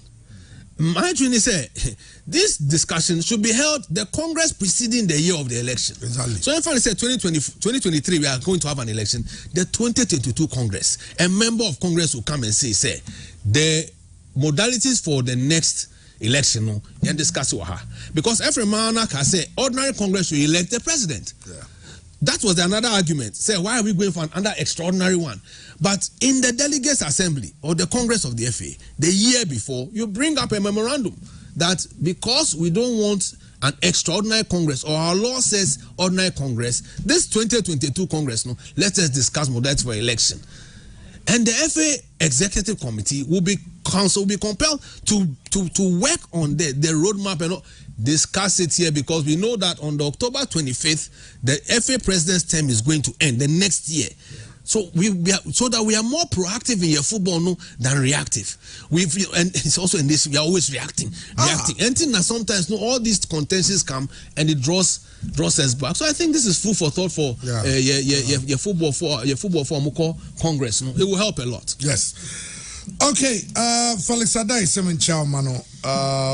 My dream is this discussion should be held the Congress preceding the year of the election. Exactly. So if I say 2023 we are going to have an election, the 2022 Congress, a member of Congress will come and say the modalities for the next election and discuss with her. Because every man can say ordinary Congress will elect the president. Yeah. That was another argument. Say, why are we going for another extraordinary one? But in the Delegates Assembly or the Congress of the FA, the year before, you bring up a memorandum that because we don't want an extraordinary Congress, or our law says ordinary Congress, this 2022 Congress, let us discuss modalities for election. And the FA Executive Committee will be compelled to work on the roadmap and discuss it here, because we know that on the October 25th, the FA President's term is going to end the next year. So so that we are more proactive in your football than reactive. And it's also in this, we are always reacting. And sometimes all these contentions come and it draws us back. So I think this is food for thought for your football for Muko Congress. It will help a lot. Yes. Okay, Felix Adai Semen Chaumano,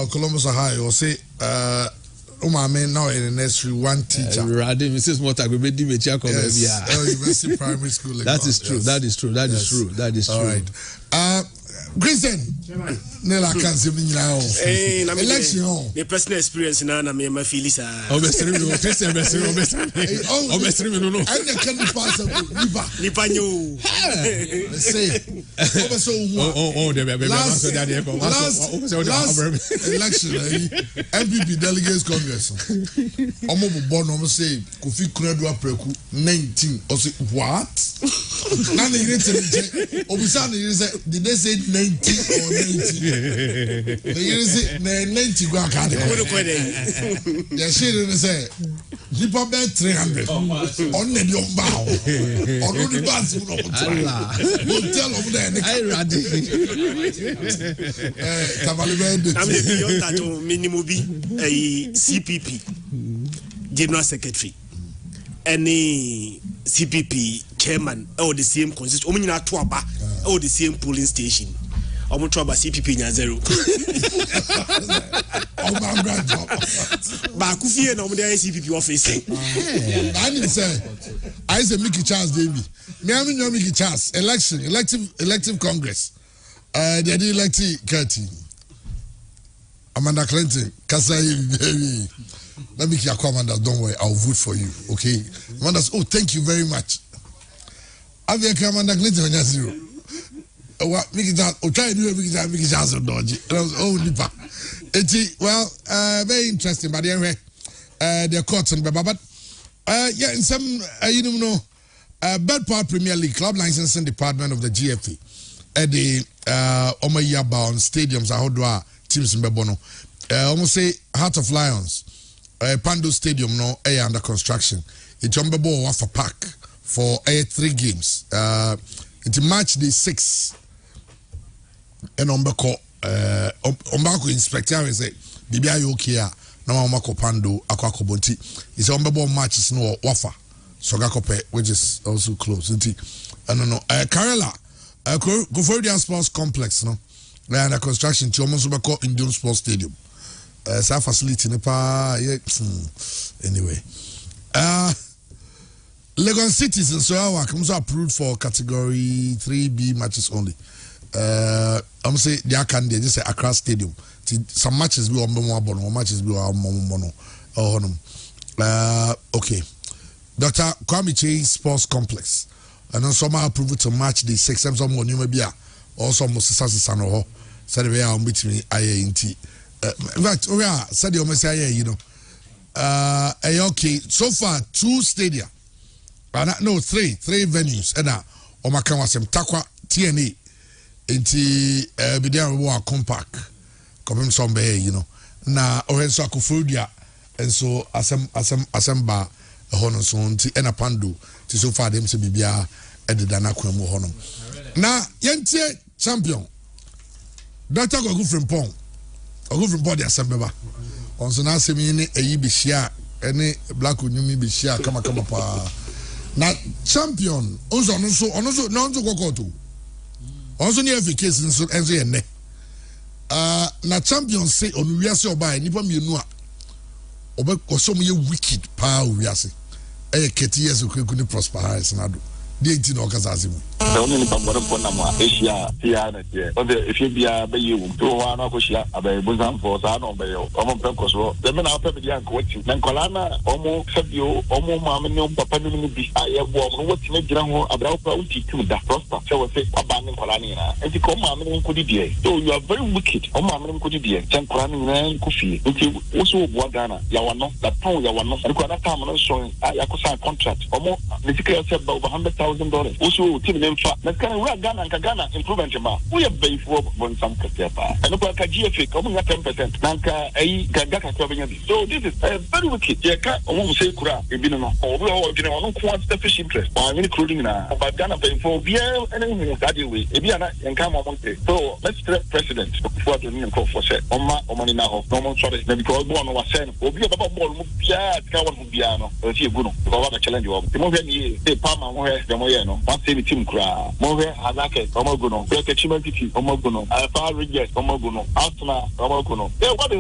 Columbus Ohio, say now in the nursery, one teacher. Mrs. Mota, University Primary School. That is true. Yes. That is true. That is true. All right. Grayson. Nela can't see me now. Election. The personal experience na me ma feel isa. Obesri no. No. I can pass Nipa nyo. Say. Last election, MPP Delegates Congress. Omo born omo say Kofi Kuredu Apreku 19. I say what? Now they say Obisani say did they say 90 or 90? They say 90 go akade. They say Nipa be 300. On the bow. On the bus no tell of there. I ready. Minimum be a CPP General Secretary. Any CPP chairman or the same consist. Omina Twaba or the same polling station. Omotraba CPP nya 0. Oh my God. Ba kufie na omde CPP office. I need say I say Mickey Charles Davy. Me am no Mickey Charles elective Congress. They did elected Curtin. Amanda Clinton, Kasai, baby. Let me keep Amanda, don't worry, I'll vote for you, okay? Amanda, oh, thank you very much. I've been Amanda Clinton on your 0. What, Mickey Charles, oh, try to do Mickey Charles, dodgy. And I was, oh, Nipa. Well, very interesting, but anyway, they're caught on Baba. But, yeah, in some, you know, Bedport Premier League Club Licensing Department of the GFA. At the Omaya bound stadiums, I hold teams in Bebono. Almost say Heart of Lions, Pando Stadium, no, under construction. It's on Bebo Wafa Park for 3 games. It's March the 6th. And Ombako, Ombako inspector, I say, Bibia Yokia, Namako Pando, Aquacobonti. It's on Bebo matches no Wafa, Sogakope, which is also close. I don't know. Karela. Goforian Sports Complex, no, and a construction to almost call Indian Sports Stadium. Sa facility, anyway. Legon Cities and so comes approved for category 3B matches only. I'm say they can they just say Accra Stadium. Some matches be on Mono, matches be on Mono. Okay. Dr. Kwame Chase Sports Complex. And then some approval to match the 6 some more new maybe also Moses Sano said we are meet me INT. In fact, we are said you must say, you know. Okay, so far 2 stadia. No, 3 venues. And Omaka was some Takwa TNA into Bidia War Compact. Come some bay, you know. Na Orenso Akufudia and so Asamba Honos on Enapando. So far, them to be at the Danakwemo Honum. Now, Yentie champion, Dr. Gogu from Pong, or go from Body Assembly. On so now, Semini, a Yibishia, any black Unumi Bishia, come up. Now, champion, also, non to go to. Also, near the case in so as a neck. Now, champion say on Riaso by Nippon Munua, or so many wicked power, Riasi. Years who couldn't prosper as an adult. The 18 Okazazimu. The only number for Nama, Asia, Tiana, if you be a bayu, 2 Asia, a Buzan for Sano Bayo, Omo Pecos, the men out of the young coaching, Nancolana, Omo Sabio, Omo Mamino, Papanini, I have warm, what's in a general about Pauti to the prosper, so I say, Abanin Colania, and the Common could be. So you are very wicked, Oman could be, Tanquani and Kufi, which you also Guadana, Yawano, that town Yawano, and Guadana showing Ayakusa contract, Omo, the secret said about $100,000. Also, team name fat. Let's kind of Ghana and Ghana improvement. We have paid for one some Katepa. And look at GFA coming at 10%. Nanka, a Gagaka. So this is very wicked. Yaka, almost say Kura, a bit of all general selfish interest. I'm including now. But Ghana paying for beer and anything that way. Ibiana and come on Monte. So let's tell President before the Union call for set. Oma, Omani now, no more choice. Because one was saying, will be about more Mubia, Kawan Mubiano, or see a good. Because I challenge you. The movie, the Palma, where the moye no one say the team kra mo he Hazake omogo no be Kechima City omogo no Far Ridges omogo no Arsenal omogo no what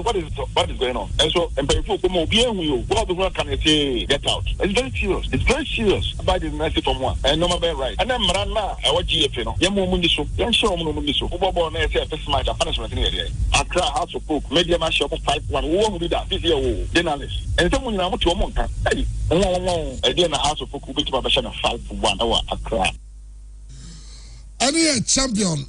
is going on and so and people come obi ehun yo what do can say get out it's very serious about the message from one and no matter right and then mrana e wo GF no yemo mu ndi so yan show mu no mu ndi so bobo na say first match punishment ni here Accra House of Folk media match up 5-1 wo mu da this year wo journalist and some nyina mo to mo nka e dey na House of Folk be to ba sha na 5-1 our Accra any champion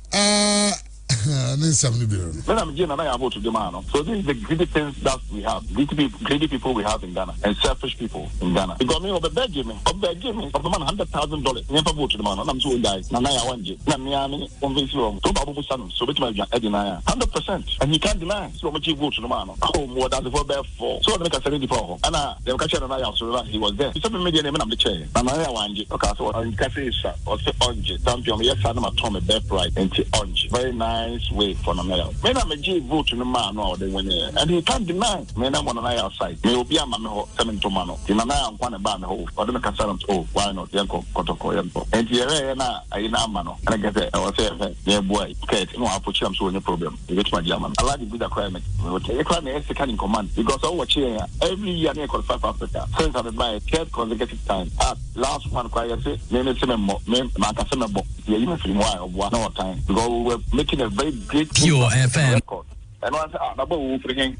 when I'm Jim and I vote to the man. So this is the greedy things that we have. Greedy people we have in Ghana and selfish people in Ghana. Because me of the begging me of the man $100,000. Never vote to the man. I'm so guys. Now I want you. Now me I'm convinced you. To Babu Sanu. So bet my deny 100%. And you can't deny. So much you vote to the man. Oh, more than the for. So I make a 74. And they catch and I also he was there. He said media name I'm the chair. And I want you. Okay, so I can say or say orange. Champion. Yes, I'm a Tom Beth right. And orange. Very nice way for the mayor. When I'm a G vote to the man or the winner, and he can't deny. When I'm on an outside, may be a man who 7 to mano. In an eye, one about the whole, or the concern. Oh, why not? Yanko, Kotoko, Yanko. And here I am mano. And I get it. I was saying, yeah, boy, okay, no, I'll put you on so any problem. You get my German. I like to be the crime. We will take a crime as second in command because I watch here every year near South Africa. Since I've been by a third consecutive time. Last one, quiet, name it some more, Makasama. Yeah, even for one hour time because we were making a very great Pure FM record. And I said,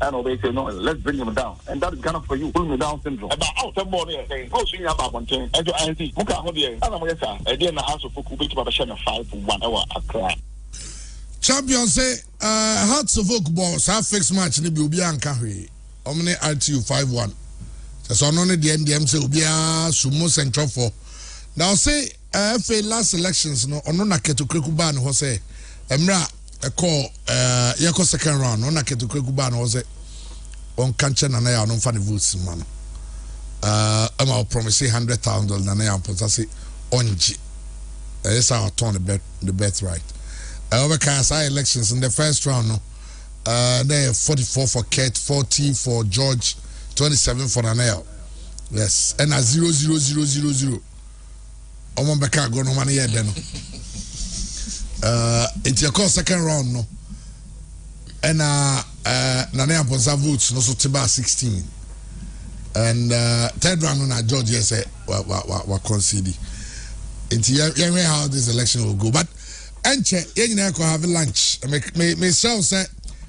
and they say, no, let's bring him down. And that is kind of for you, pull me down syndrome. About out of body, saying, oh, swing about one thing. And I see, look at how they are. And then the house of Fuku, which was a 5-1 hour Accra. Champion say, Hearts of Oak balls have fixed match in the Bubian Kahri. Omni RTU 5-1. So, only the NDM say, Ubia, Sumo Central 4. Now, say, FA last elections, no, on na ketu Krekuban, who say, Emra, a call, Yako second round, on na ketu Krekuban, who say, on Kanchan and I are non funny votes, man. I'm promising $100,000 and I am possessing onji. That's how I turn the bet right. Over Kasa elections in the first round, no, there 44 for Kate, 40 for George, 27 for Nanel. Yes, and a 0-0-0-0-0. Omo beka go no money then. It's your second round no. And Nana Aponsa votes no so tiba 16. And third round na George say wa concede. It's yeah how this election will go. But enche yenina ko have lunch. Me say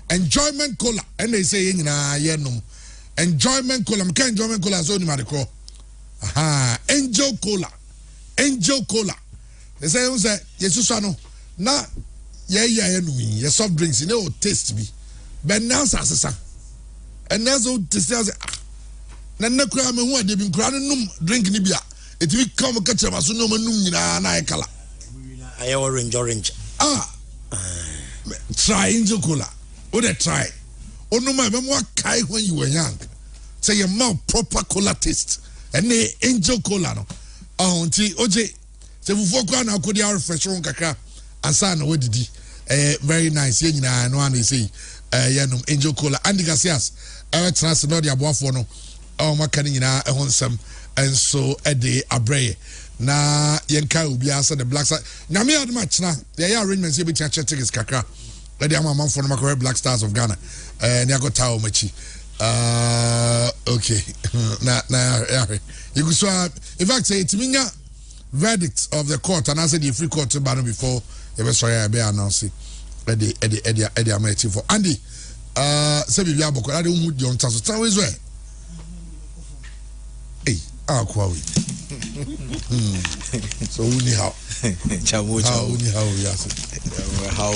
enjoyment cola and they say yenina yenum. Enjoyment cola. Me can enjoyment cola so ni ma de ko. Aha, Angel Cola. Angel Cola. They say, Yesusano, na ye soft drinks, you know, taste me. But now, Sassa, and now so to say, Nana Kram and what they've been crying, drink Nibia. It will come a catch of us, no man, I color. I orange. Try Angel Cola. What I try? Oh, no, my what kai when you were young. Say your mouth proper cola taste. And the Angel Cola. No. Oje, se vufoku na akodi refresh on kakra ansa na wedidi very nice ye nyina no an say yenum Angel Cola Andy Garcias trans no de aboafo no maka nyina ehon nsam enso de abreye na yenka obi asa the Black Stars na me ad match na the arrangements ye be check tickets kakra let the amamfo no maka Black Stars of Ghana ne agota o machi okay na you could in fact say it's minya verdict of the court and I said the free court to ban before you were sorry I be announcing Eddie Ameti for Andy say be aboko I don't mood your taso tell we where hey akwawi so uni how yes how